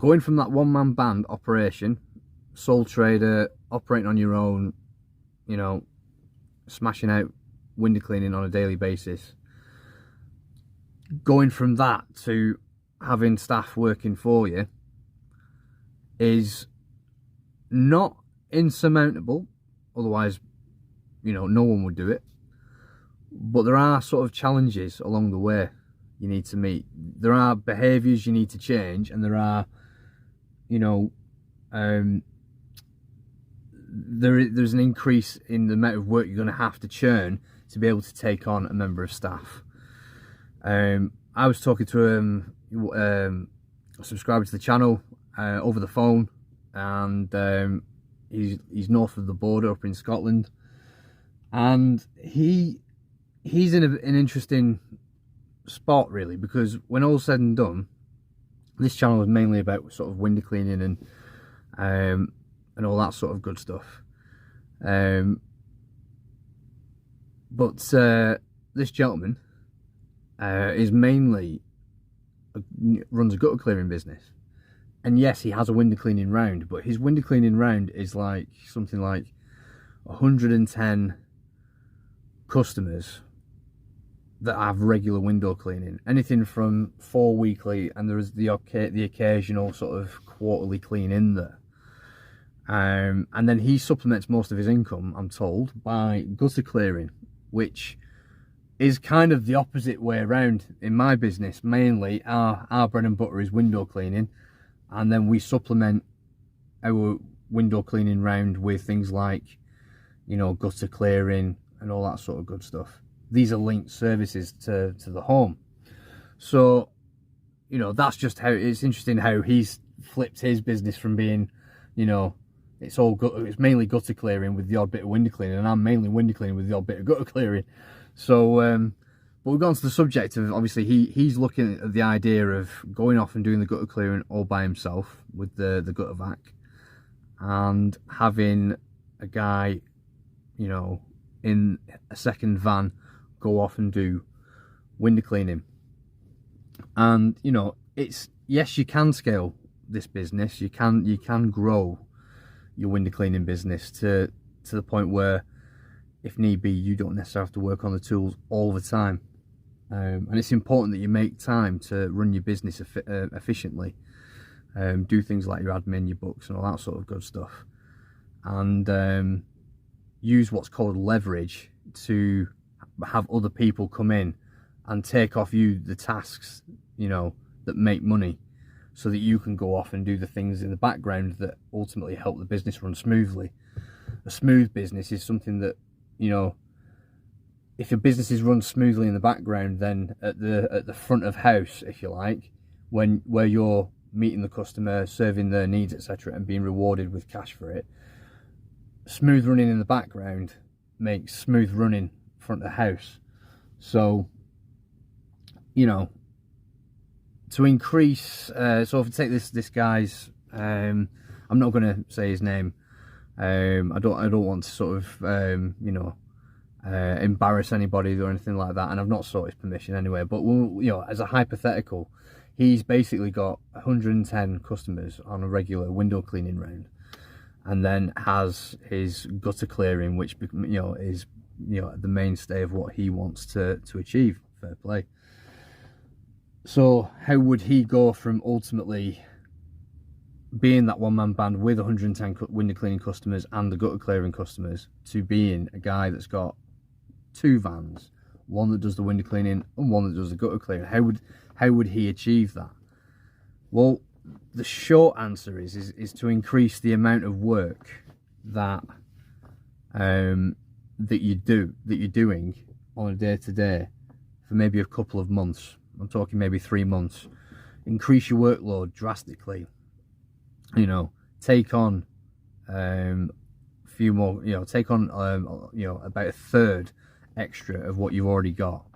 going from that one-man band operation, sole trader, operating on your own, you know, smashing out window cleaning on a daily basis, going from that to having staff working for you is not insurmountable. Otherwise, you know, no one would do it. But there are sort of challenges along the way you need to meet. There are behaviours you need to change, and there are, you know, there's an increase in the amount of work you're going to have to churn to be able to take on a member of staff. I was talking to a subscriber to the channel over the phone, and he's north of the border up in Scotland, and he's in an interesting spot really, because when all's said and done, this channel is mainly about sort of window cleaning and all that sort of good stuff. But this gentleman is mainly runs a gutter clearing business, and yes, he has a window cleaning round, but his window cleaning round is like something like 110 customers that have regular window cleaning, anything from 4 weekly, and there is the occasional sort of quarterly clean in there. And then he supplements most of his income, I'm told, by gutter clearing, which is kind of the opposite way around in my business. Mainly our bread and butter is window cleaning, and then we supplement our window cleaning round with things like, you know, gutter clearing and all that sort of good stuff. These are linked services to the home. So, you know, that's just how it's interesting how he's flipped his business from being, you know, it's mainly gutter clearing with the odd bit of window cleaning, and I'm mainly window cleaning with the odd bit of gutter clearing. So, but we've gone to the subject of, obviously he's looking at the idea of going off and doing the gutter clearing all by himself with the gutter vac, and having a guy, you know, in a second van go off and do window cleaning. And, you know, it's, yes, you can scale this business, you can grow your window cleaning business to the point where, if need be, you don't necessarily have to work on the tools all the time. And it's important that you make time to run your business efficiently, do things like your admin, your books and all that sort of good stuff, and use what's called leverage to have other people come in and take off you the tasks, you know, that make money, so that you can go off and do the things in the background that ultimately help the business run smoothly. A smooth business is something that, you know, if your business is run smoothly in the background, then at the front of house, if you like, where you're meeting the customer, serving their needs, etc., and being rewarded with cash for it, smooth running in the background makes smooth running front of the house. So, you know, to increase, so if I take this guy's, I'm not going to say his name. I don't want to sort of you know, embarrass anybody or anything like that, and I've not sought his permission anyway. But we'll, you know, as a hypothetical, he's basically got 110 customers on a regular window cleaning round, and then has his gutter clearing, which, you know, is, you know, the mainstay of what he wants to achieve. Fair play. So how would he go from ultimately being that one-man band with 110 window cleaning customers and the gutter clearing customers to being a guy that's got 2 vans, one that does the window cleaning and one that does the gutter clearing? How would he achieve that? Well, the short answer is to increase the amount of work that that you're doing on a day-to-day for maybe a couple of months. I'm talking maybe 3 months. Increase your workload drastically. You know, take on a few more. You know, take on you know, about a third extra of what you've already got,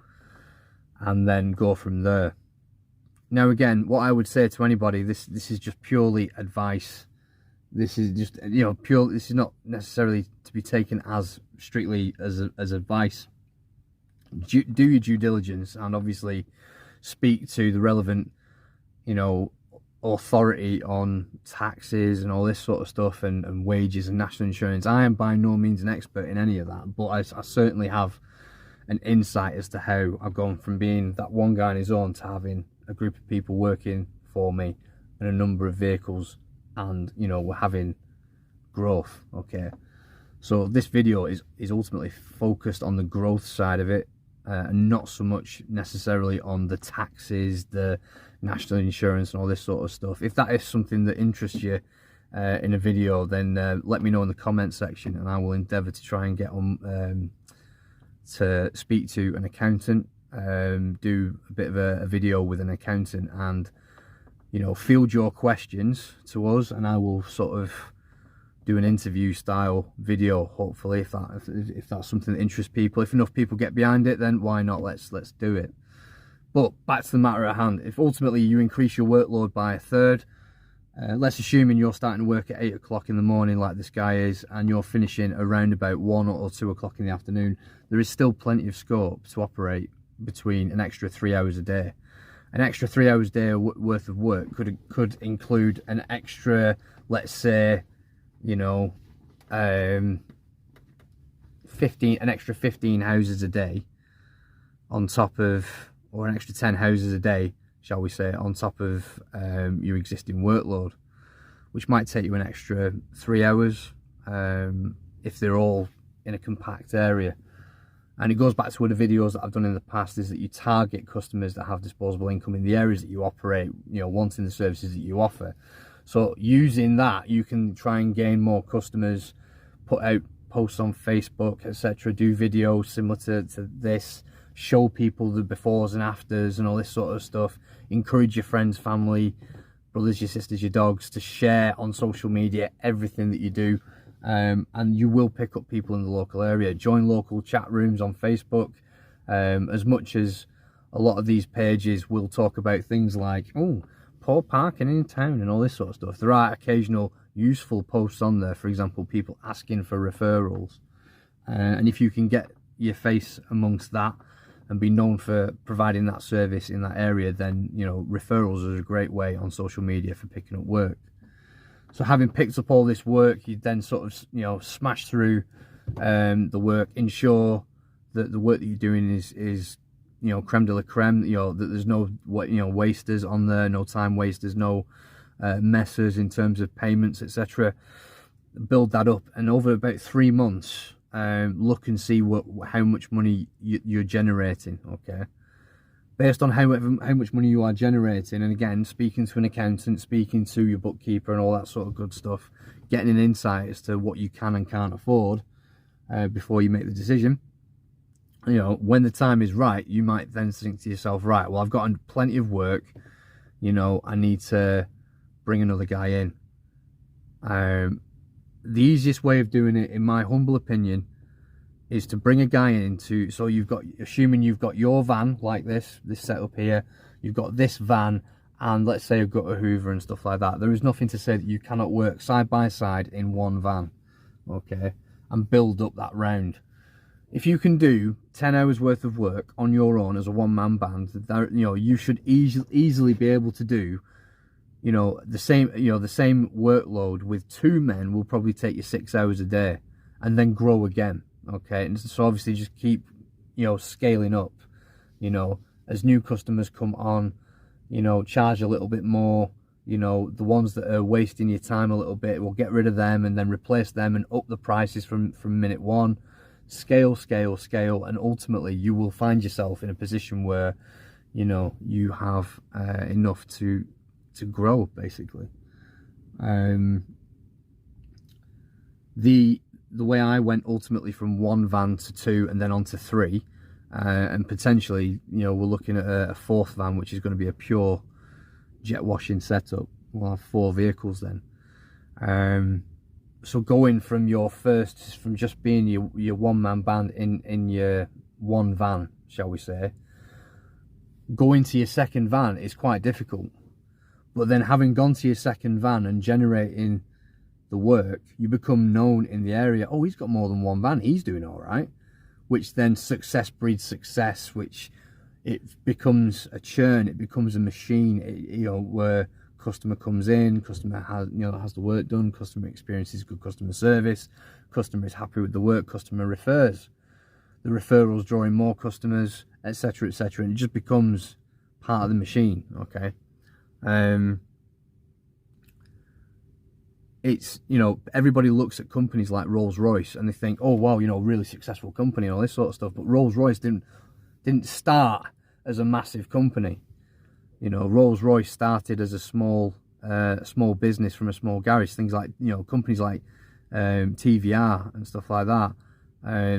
and then go from there. Now, again, what I would say to anybody, this is just purely advice. This is just, you know, pure. This is not necessarily to be taken as strictly as advice. Do your due diligence, and obviously speak to the relevant, you know, authority on taxes and all this sort of stuff, and wages and national insurance. I am by no means an expert in any of that, but I certainly have an insight as to how I've gone from being that one guy on his own to having a group of people working for me and a number of vehicles, and you know, we're having growth. Okay, so this video is ultimately focused on the growth side of it, and not so much necessarily on the taxes, the national insurance and all this sort of stuff. If that is something that interests you in a video, then let me know in the comment section, and I will endeavour to try and get on to speak to an accountant, do a bit of a video with an accountant, and you know, field your questions to us, and I will sort of do an interview style video, hopefully, if that's something that interests people. If enough people get behind it, then why not? Let's do it. But back to the matter at hand. If ultimately you increase your workload by a third, let's assuming you're starting to work at 8 o'clock in the morning like this guy is, and you're finishing around about 1 or 2 o'clock in the afternoon, there is still plenty of scope to operate between an extra 3 hours a day. An extra 3 hours a day worth of work could include an extra, let's say, you know, an extra 15 houses a day on top of, or an extra 10 houses a day, shall we say, on top of your existing workload, which might take you an extra 3 hours if they're all in a compact area. And it goes back to other videos that I've done in the past, is that you target customers that have disposable income in the areas that you operate, you know, wanting the services that you offer. So using that, you can try and gain more customers, put out posts on Facebook, etc., do videos similar to this, show people the befores and afters and all this sort of stuff, encourage your friends, family, brothers, your sisters, your dogs to share on social media everything that you do. And you will pick up people in the local area. Join local chat rooms on Facebook. As much as a lot of these pages will talk about things like, oh, poor parking in town and all this sort of stuff, there are occasional useful posts on there. For example, people asking for referrals. And if you can get your face amongst that and be known for providing that service in that area, then, you know, referrals are a great way on social media for picking up work. So having picked up all this work, you then sort of, you know, smash through the work, ensure that the work that you're doing is you know, creme de la creme, you know, that there's no, you know, wasters on there, no time wasters, no messers in terms of payments, etc. Build that up, and over about 3 months, look and see how much money you're generating. Okay, based on how much money you are generating, and again, speaking to an accountant, speaking to your bookkeeper and all that sort of good stuff, getting an insight as to what you can and can't afford before you make the decision. You know, when the time is right, you might then think to yourself, right, well, I've got plenty of work, you know, I need to bring another guy in. The easiest way of doing it, in my humble opinion, is to bring a guy in so you've got, assuming you've got your van like this setup here, you've got this van, and let's say you've got a Hoover and stuff like that. There is nothing to say that you cannot work side by side in one van, okay, and build up that round. If you can do 10 hours worth of work on your own as a one-man band, you know, you should easily be able to do, you know, the same workload with 2 men will probably take you 6 hours a day, and then grow again. Okay, and so obviously just keep, you know, scaling up, you know, as new customers come on, you know, charge a little bit more, you know, the ones that are wasting your time a little bit, we'll get rid of them and then replace them and up the prices from minute one. Scale, and ultimately you will find yourself in a position where, you know, you have enough to grow, basically. The way I went ultimately from 1 van to 2 and then on to 3, and potentially, you know, we're looking at a 4th van, which is going to be a pure jet washing setup. We'll have 4 vehicles then. So going from from just being your one-man band in your 1 van, shall we say, going to your 2nd van is quite difficult. But then having gone to your 2nd van and generating the work, you become known in the area. Oh, he's got more than 1 van, he's doing all right. Which then success breeds success, which it becomes a churn, it becomes a machine, you know, where customer comes in, customer has the work done, customer experiences good customer service, customer is happy with the work, customer refers. The referrals drawing more customers, etc., etc., and it just becomes part of the machine. Okay, it's, everybody looks at companies like Rolls-Royce and they think, oh wow, really successful company and all this sort of stuff. But Rolls-Royce didn't start as a massive company. Rolls-Royce started as a small business from a small garage. Things like, companies like TVR and stuff like that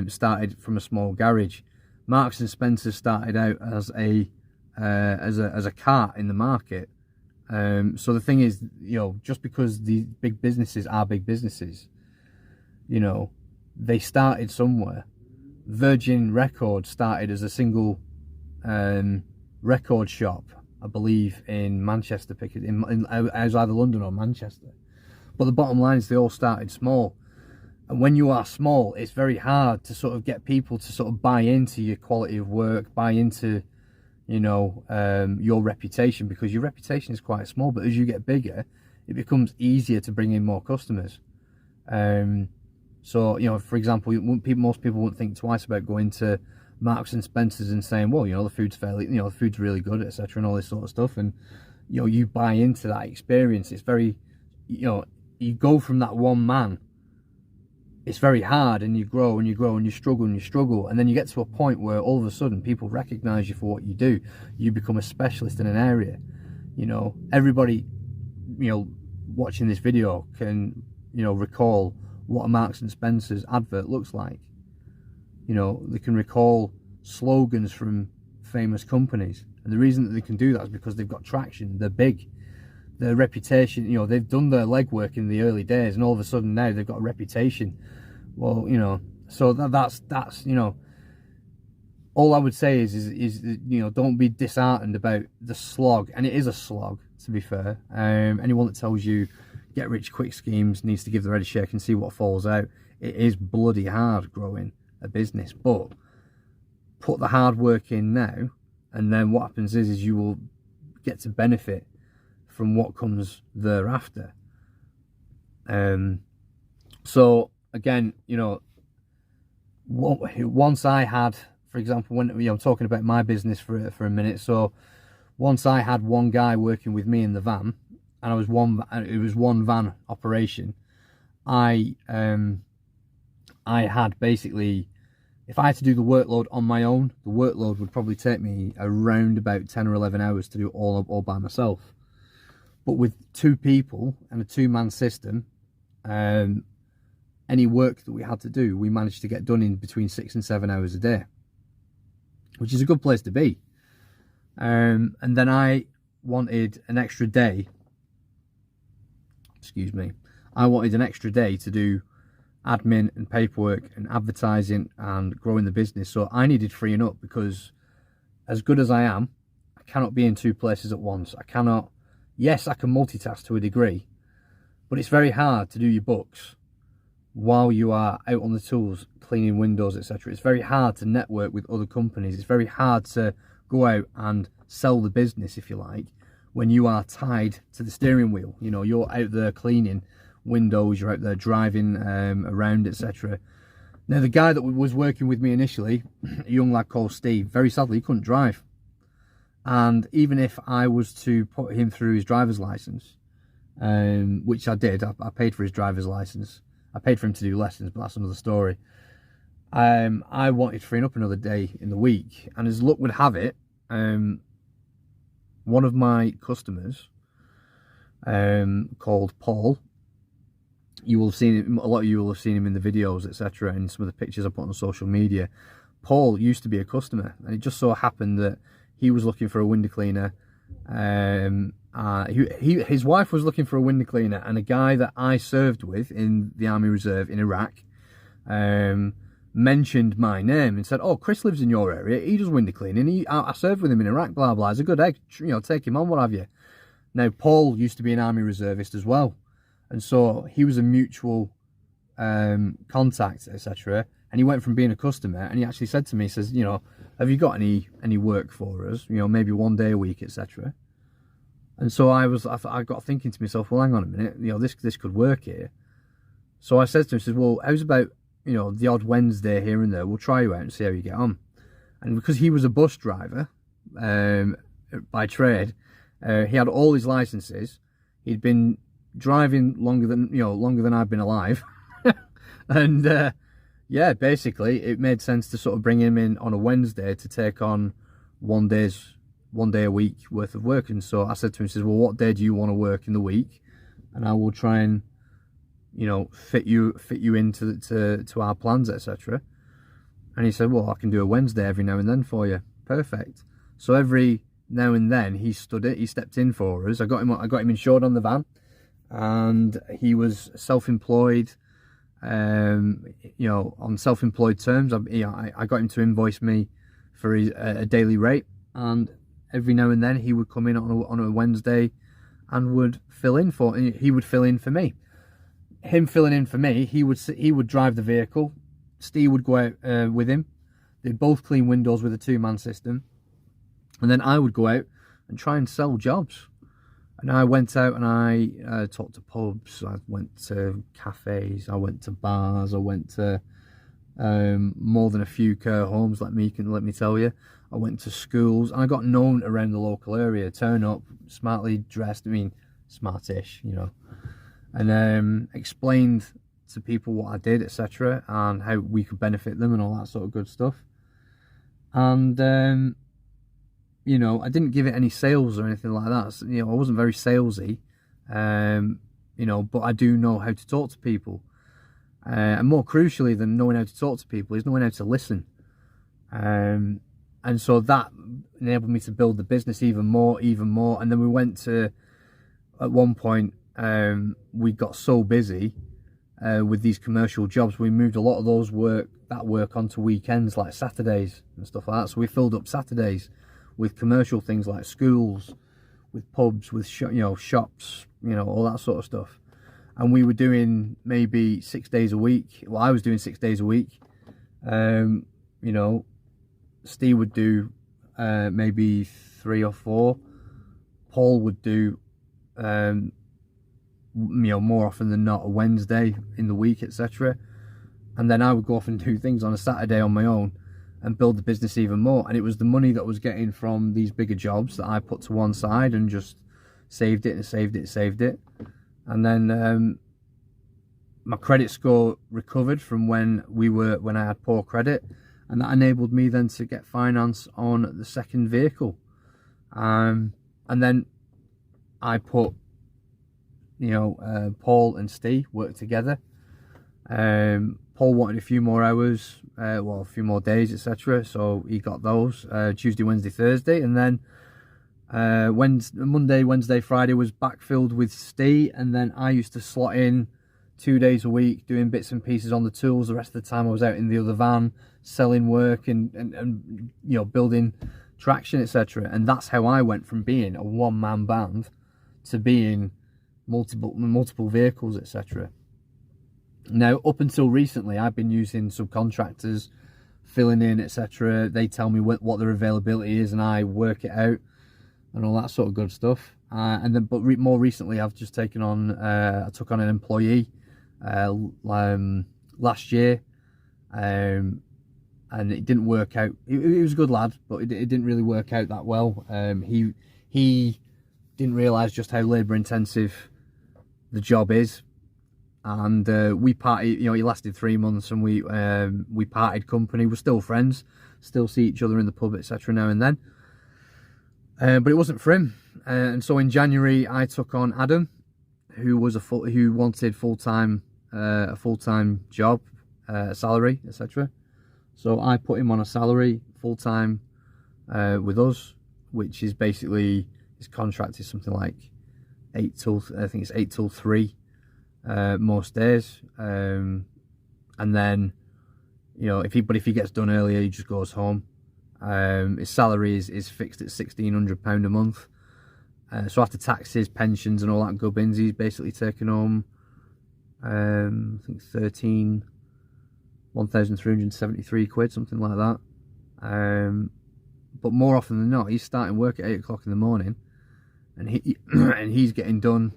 started from a small garage. Marks and Spencer started out as a cart in the market. So the thing is, just because the big businesses are big businesses, they started somewhere. Virgin Records started as a single record shop, I believe, in Manchester. It was either London or Manchester. But the bottom line is they all started small. And when you are small, it's very hard to sort of get people to sort of buy into your quality of work, buy into, your reputation, because your reputation is quite small. But as you get bigger, it becomes easier to bring in more customers. So, for example, most people wouldn't think twice about going to Marks and Spencer's and saying, well, the food's the food's really good, etc., and all this sort of stuff. And, you buy into that experience. It's very, you go from that one man. It's very hard, and you grow and you grow and you struggle, and then you get to a point where all of a sudden people recognize you for what you do. You become a specialist in an area. Everybody, watching this video can, recall what a Marks and Spencer's advert looks like. They can recall slogans from famous companies, and the reason that they can do that is because they've got traction. They're big. Their reputation, they've done their legwork in the early days, and all of a sudden now they've got a reputation. Well, so that's all I would say is don't be disheartened about the slog, and it is a slog, to be fair. Anyone that tells you get rich quick schemes needs to give the red a shake and see what falls out. It is bloody hard growing a business, but put the hard work in now, and then what happens is you will get to benefit from what comes thereafter. So again, once I had, for example, when I'm talking about my business for a minute, so once I had one guy working with me in the van, and it was one van operation, I had basically, if I had to do the workload on my own, the workload would probably take me around about 10 or 11 hours to do it all by myself. But with two people and a two-man system, any work that we had to do, we managed to get done in between 6 and 7 hours a day, which is a good place to be. And then I wanted an extra day. Excuse me. I wanted an extra day to do admin and paperwork and advertising and growing the business. So I needed freeing up, because as good as I am, I cannot be in two places at once. I cannot. Yes, I can multitask to a degree, but it's very hard to do your books while you are out on the tools, cleaning windows, etc. It's very hard to network with other companies. It's very hard to go out and sell the business, if you like, when you are tied to the steering wheel. You're out there cleaning windows, you're out there driving around, etc. Now, the guy that was working with me initially, a young lad called Steve, very sadly, he couldn't drive. And even if I was to put him through his driver's license, which I did, I paid for his driver's license. I paid for him to do lessons, but that's another story. I wanted freeing up another day in the week, and as luck would have it, one of my customers, called Paul, you will have seen him, a lot of you will have seen him in the videos, etc., and some of the pictures I put on social media. Paul used to be a customer, and it just so happened that he was looking for a window cleaner. His wife was looking for a window cleaner, and a guy that I served with in the Army Reserve in Iraq mentioned my name and said, "Oh, Chris lives in your area. He does window cleaning. I served with him in Iraq. Blah blah. He's a good egg. Take him on. What have you?" Now, Paul used to be an Army Reservist as well, and so he was a mutual contact, etc. And he went from being a customer, and he actually said to me, he says, "Have you got any work for us? Maybe one day a week, etc." And so I got thinking to myself, well, hang on a minute, you know, this could work here. So I said to him, I said, well, how's about, you know, the odd Wednesday here and there? We'll try you out and see how you get on. And because he was a bus driver by trade, he had all his licenses. He'd been driving longer than I've been alive. And yeah, basically it made sense to sort of bring him in on a Wednesday to take on one day a week worth of work. And so I said to him, he says, well, what day do you want to work in the week? And I will try and, you know, fit you into to our plans, etc. And he said, well, I can do a Wednesday every now and then for you. Perfect. So every now and then he stepped in for us. I got him insured on the van, and he was self-employed, you know, on self-employed terms. I got him to invoice me for a daily rate, and every now and then he would come in on a Wednesday and would fill in for me. Him filling in for me, he would drive the vehicle. Steve would go out with him. They'd both clean windows with a two-man system, and then I would go out and try and sell jobs. And I went out and I talked to pubs, I went to cafes, I went to bars, I went to more than a few care homes, let me tell you. I went to schools, and I got known around the local area. Turn up, smartly dressed, I mean, smartish, you know, and explained to people what I did, etc., and how we could benefit them and all that sort of good stuff. And you know, I didn't give it any sales or anything like that. So, you know, I wasn't very salesy, you know, but I do know how to talk to people. And more crucially than knowing how to talk to people is knowing how to listen. And so that enabled me to build the business even more. And then we went to, at one point, we got so busy with these commercial jobs, we moved a lot of that work onto weekends, like Saturdays and stuff like that. So we filled up Saturdays with commercial things like schools, with pubs, with shops, you know, all that sort of stuff. And we were doing maybe 6 days a week. Well, I was doing 6 days a week. You know, Steve would do maybe 3 or 4. Paul would do, you know, more often than not a Wednesday in the week, etc. And then I would go off and do things on a Saturday on my own and build the business even more. And it was the money that I was getting from these bigger jobs that I put to one side and just saved it. And then my credit score recovered from when I had poor credit, and that enabled me then to get finance on the second vehicle. And then I put, you know, Paul and Steve worked together. Paul wanted a few more hours, well, a few more days, etc. So he got those Tuesday, Wednesday, Thursday, and then Monday, Wednesday, Friday was backfilled with Steve, and then I used to slot in 2 days a week doing bits and pieces on the tools. The rest of the time I was out in the other van selling work and you know, building traction, etc. And that's how I went from being a one-man band to being multiple vehicles, etc. Now, up until recently, I've been using subcontractors, filling in, etc. They tell me what their availability is, and I work it out and all that sort of good stuff. But more recently, I've just taken on, I took on an employee last year, and it didn't work out. He was a good lad, but it didn't really work out that well. He didn't realise just how labour intensive the job is. And we parted, you know, he lasted 3 months, and we parted company. We're still friends, still see each other in the pub, etc. now and then. But it wasn't for him. And so in January, I took on Adam, who wanted a full-time job, salary, etc. So I put him on a salary full-time with us, which is basically, his contract is something like 8 till 3. Most days, and then, you know, if he gets done earlier, he just goes home. His salary is fixed at £1,600 a month, so after taxes, pensions and all that gubbins, he's basically taken home I think 1,373 quid, something like that. But more often than not, he's starting work at 8 o'clock in the morning, and and he's getting done,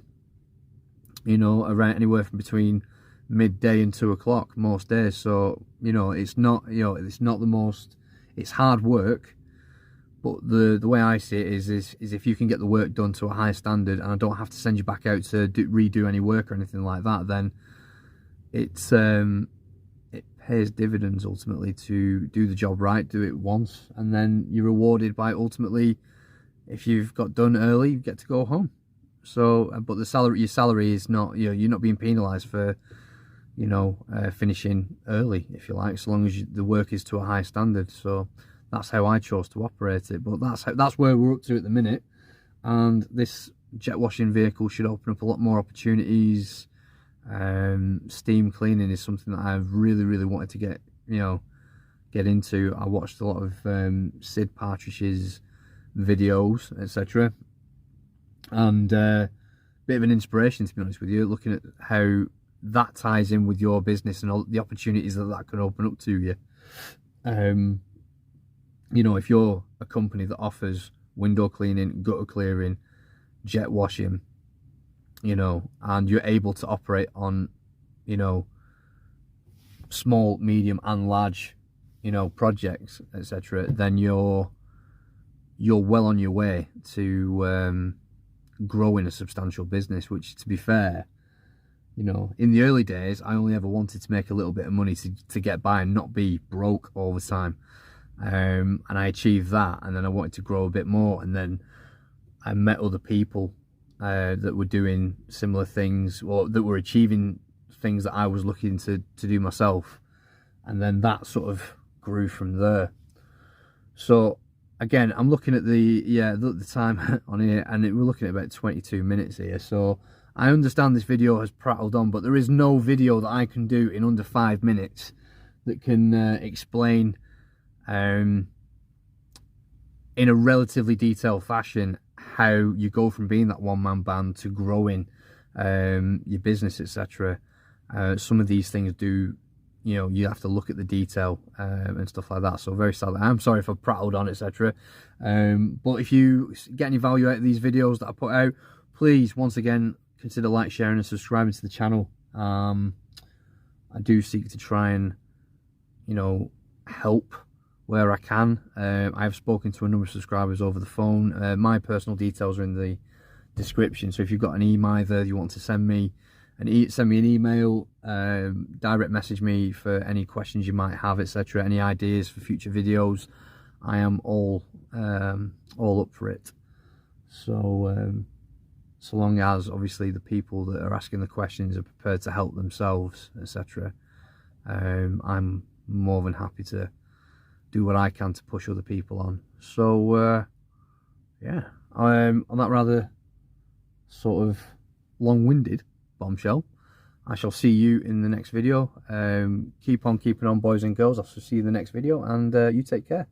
you know, around anywhere from between midday and 2 o'clock most days. So, you know, it's not, you know, it's not the most, it's hard work, but the way I see it is if you can get the work done to a high standard, and I don't have to send you back out to redo any work or anything like that, then it's it pays dividends ultimately to do the job right, do it once, and then you're rewarded by ultimately, if you've got done early, you get to go home. So, but the salary, your salary is not, you know, you're not being penalised for, you know, finishing early, if you like, so long as the work is to a high standard. So that's how I chose to operate it. But that's where we're up to at the minute. And this jet washing vehicle should open up a lot more opportunities. Steam cleaning is something that I've really wanted to get into. I watched a lot of Sid Partridge's videos, etc., and bit of an inspiration, to be honest with you, looking at how that ties in with your business and all the opportunities that can open up to you. You know, if you're a company that offers window cleaning, gutter clearing, jet washing, you know, and you're able to operate on, you know, small, medium and large, you know, projects, etc., then you're well on your way to growing a substantial business. Which, to be fair, you know, in the early days, I only ever wanted to make a little bit of money to get by and not be broke all the time. And I achieved that, and then I wanted to grow a bit more, and then I met other people that were doing similar things, or that were achieving things that I was looking to do myself, and then that sort of grew from there. So again, I'm looking at the time on here, and we're looking at about 22 minutes here. So I understand this video has prattled on, but there is no video that I can do in under 5 minutes that can explain in a relatively detailed fashion how you go from being that one-man band to growing your business, etc. Some of these things do, you know, you have to look at the detail and stuff like that. So very sad. I'm sorry if I've prattled on, etc. But if you get any value out of these videos that I put out, please, once again, consider like, sharing and subscribing to the channel. I do seek to try and, you know, help where I can. I've spoken to a number of subscribers over the phone. My personal details are in the description, so if you've got an email there you want to send me an email, direct message me for any questions you might have, etc., any ideas for future videos, I am all up for it. So so long as obviously the people that are asking the questions are prepared to help themselves, etc., I'm more than happy to do what I can to push other people on. So yeah, on that rather sort of long-winded bombshell, I shall see you in the next video. Keep on keeping on, boys and girls. I'll see you in the next video, and you take care.